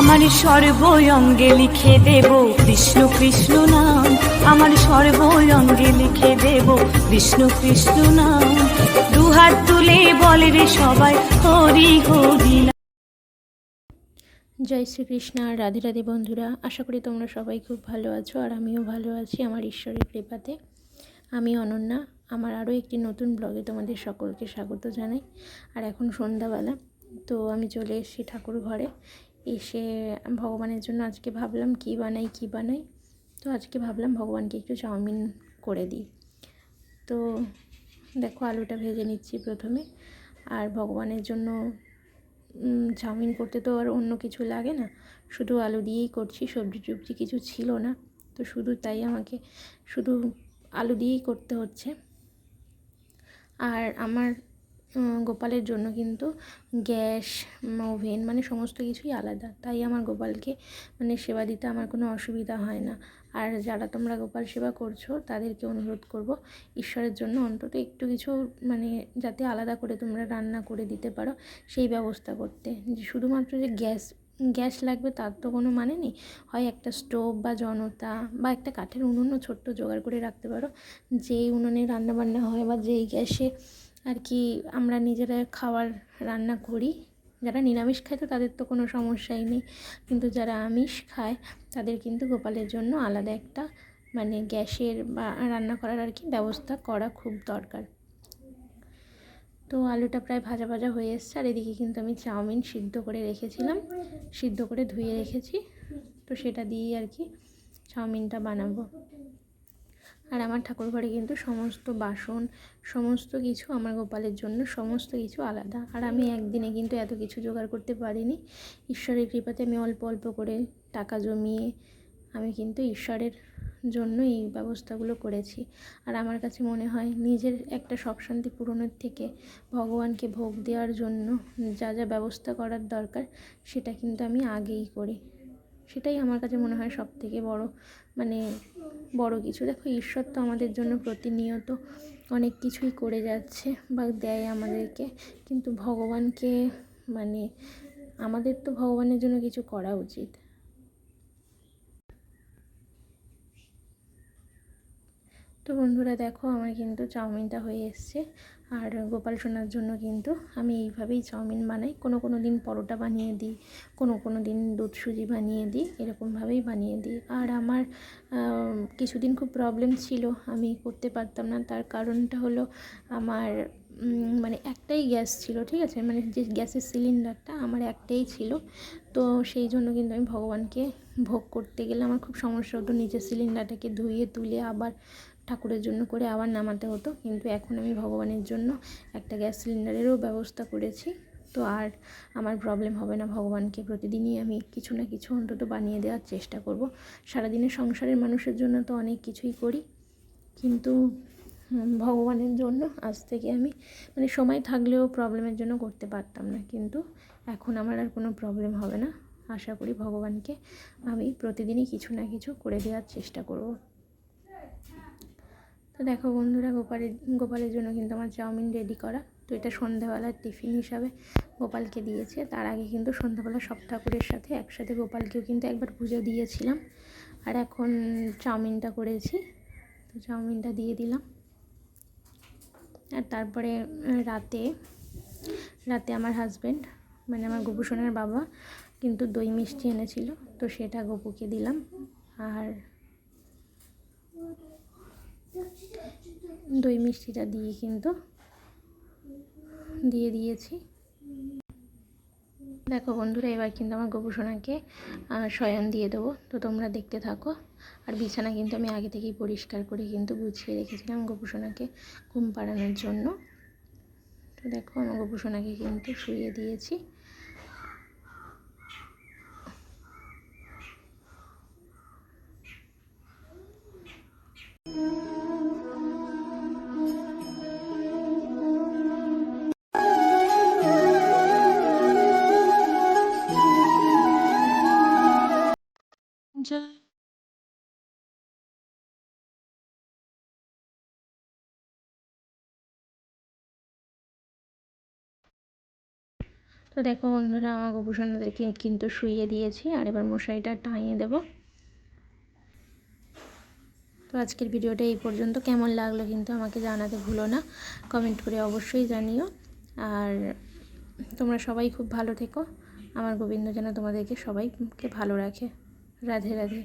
আমার সর্বঙ্গে লিখে দেব কৃষ্ণ কৃষ্ণ নাম, আমার সর্বঙ্গে লিখে দেব কৃষ্ণ কৃষ্ণ নাম। দুহাত তুলে বলে রে সবাই হরি হরি নাম। জয় শ্রীকৃষ্ণ আর রাধে রাধে বন্ধুরা, আশা করি তোমরা সবাই খুব ভালো আছো আর আমিও ভালো আছি আমার ঈশ্বরের কৃপাতে। আমি অনন্যা, আমার আরও একটি নতুন ব্লগে তোমাদের সকলকে স্বাগত জানাই। আর এখন সন্ধ্যাবেলা, তো আমি চলে এসেছি ঠাকুর ঘরে। এসে ভগবানের জন্য আজকে ভাবলাম কী বানাই। তো আজকে ভাবলাম ভগবানকে একটু চাউমিন করে দিই। তো দেখো আলুটা ভেজে নিচ্ছি প্রথমে। আর ভগবানের জন্য চাউমিন করতে তো আর অন্য কিছু লাগে না, শুধু আলু দিয়েই করছি, সবজি টবজি কিছু ছিল না, তো শুধু তাই আমাকে শুধু আলু দিয়েই করতে হচ্ছে। আর আমার গোপালের জন্য কিন্তু গ্যাস, ওভেন মানে সমস্ত কিছুই আলাদা, তাই আমার গোপালকে মানে সেবা দিতে আমার কোনো অসুবিধা হয় না। আর যারা তোমরা গোপাল সেবা করছো তাদেরকে অনুরোধ করব ঈশ্বরের জন্য অন্তত একটু কিছু মানে যাতে আলাদা করে তোমরা রান্না করে দিতে পারো সেই ব্যবস্থা করতে। যে শুধুমাত্র যে গ্যাস লাগবে তার তো কোনো মানে নেই, হয় একটা স্টোভ বা জনতা বা একটা কাঠের উনুনও ছোট্ট জোগাড় করে রাখতে পারো, যেই উনুনে রান্নাবান্না হয় বা যেই গ্যাসে আর কি আমরা নিজেরা খাবার রান্না করি। যারা নিরামিষ খায় তো তাদের তো কোনো সমস্যাই নেই, কিন্তু যারা আমিষ খায় তাদের কিন্তু গোপালের জন্য আলাদা একটা মানে গ্যাসের বা রান্না করার আর কি ব্যবস্থা করা খুব দরকার। তো আলুটা প্রায় ভাজা ভাজা হয়ে এসছে, আর এদিকে কিন্তু আমি চাউমিন সিদ্ধ করে রেখেছিলাম, সিদ্ধ করে ধুয়ে রেখেছি, তো সেটা দিয়েই আর কি চাউমিনটা বানাবো। আর আমার ঠাকুর ঘরে কিন্তু সমস্ত বাসন, সমস্ত কিছু আমার গোপালের জন্য সমস্ত কিছু আলাদা। আর আমি একদিনে কিন্তু এত কিছু জোগাড় করতে পারিনি, ঈশ্বরের কৃপাতে আমি অল্প অল্প করে টাকা জমিয়ে আমি কিন্তু ঈশ্বরের জন্য এই ব্যবস্থাগুলো করেছি। আর আমার কাছে মনে হয় নিজের একটা সব শান্তি পূরণের থেকে ভগবানকে ভোগ দেওয়ার জন্য যা যা ব্যবস্থা করার দরকার সেটা কিন্তু আমি আগেই করি। সেটাই আমার কাছে মনে হয় সব থেকে বড় মানে বড় কিছু। দেখো ঈশ্বর তো আমাদের জন্য প্রতিনিয়ত অনেক কিছুই করে যাচ্ছে বা দেয় আমাদেরকে, কিন্তু ভগবানকে মানে আমাদের তো ভগবানের জন্য কিছু করা উচিত। তো বন্ধুরা দেখো আমার কিন্তু চাউমিনটা হয়ে এসছে। আর গোপাল সোনার জন্য কিন্তু আমি এইভাবেই চাউমিন বানাই, কোনো দিন পরোটা বানিয়ে দিই, কোনো দিন দুধ সুজি বানিয়ে দিই, এরকমভাবেই বানিয়ে দিই। আর আমার কিছুদিন খুব প্রবলেম ছিল, আমি করতে পারতাম না, তার কারণটা হলো আমার মানে একটাই গ্যাস ছিল, ঠিক আছে, মানে যে গ্যাসের সিলিন্ডারটা আমার একটাই ছিল। তো সেই জন্য কিন্তু আমি ভগবানকে ভোগ করতে গেলে আমার খুব সমস্যা হতো, নিজের সিলিন্ডারটাকে ধুয়ে তুলে আবার ঠাকুরের জন্য করে আবার নামাতে হতো। কিন্তু এখন আমি ভগবানের জন্য একটা গ্যাস সিলিন্ডারেরও ব্যবস্থা করেছি, তো আর আমার প্রবলেম হবে না। ভগবানকে প্রতিদিনই আমি কিছু না কিছু অন্তত বানিয়ে দেওয়ার চেষ্টা করব। সারাদিনের সংসারের মানুষের জন্য তো অনেক কিছুই করি, কিন্তু ভগবানের জন্য আজ থেকে আমি মানে সময় থাকলেও প্রবলেমের জন্য করতে পারতাম না, কিন্তু এখন আমার আর কোনো প্রবলেম হবে না। আশা করি ভগবানকে আমি প্রতিদিনই কিছু না কিছু করে দেওয়ার চেষ্টা করব। তো দেখো বন্ধুরা গোপালের জন্য কিন্তু আমার চাউমিন রেডি করা। তো এটা সন্ধ্যাবেলার টিফিন হিসাবে গোপালকে দিয়েছে। তার আগে কিন্তু সন্ধ্যাবেলা সব ঠাকুরের সাথে একসাথে গোপালকেও কিন্তু একবার পুজো দিয়েছিলাম। আর এখন চাউমিনটা করেছি, তো চাউমিনটা দিয়ে দিলাম। আর তারপরে রাতে আমার হাজব্যান্ড মানে আমার গপু সোনার বাবা কিন্তু দই মিষ্টি এনেছিল, তো সেটা গপুকে দিলাম। আর দই মিষ্টিটা দিয়ে কিন্তু দিয়ে দিয়েছি। দেখো বন্ধুরা এবার কিন্তু আমার গপু সোনাকে শয়ন দিয়ে দেবো, তো তোমরা দেখতে থাকো। আর বিছানা কিন্তু আমি আগে থেকেই পরিষ্কার করে কিন্তু গুছিয়ে রেখেছিলাম গপু সোনাকে ঘুম পাড়ানোর জন্য। তো দেখো আমার গপু সোনাকে কিন্তু শুইয়ে দিয়েছি। তো তো দেখো বন্ধুরা, আমার গোপুসোনাদেরকে কিন্তু শুইয়ে দিয়েছি, আর এবার মশারিটা টাঙিয়ে দেবো। তো আজকের ভিডিওটা এই পর্যন্ত। কেমন লাগলো কিন্তু আমাকে জানাতে ভুলো না, কমেন্ট করে অবশ্যই জানিও। আর তোমরা সবাই খুব ভালো থেকো। আমার গোবিন্দ যেন তোমাদেরকে সবাইকে ভালো রাখে। রাধে রাধে।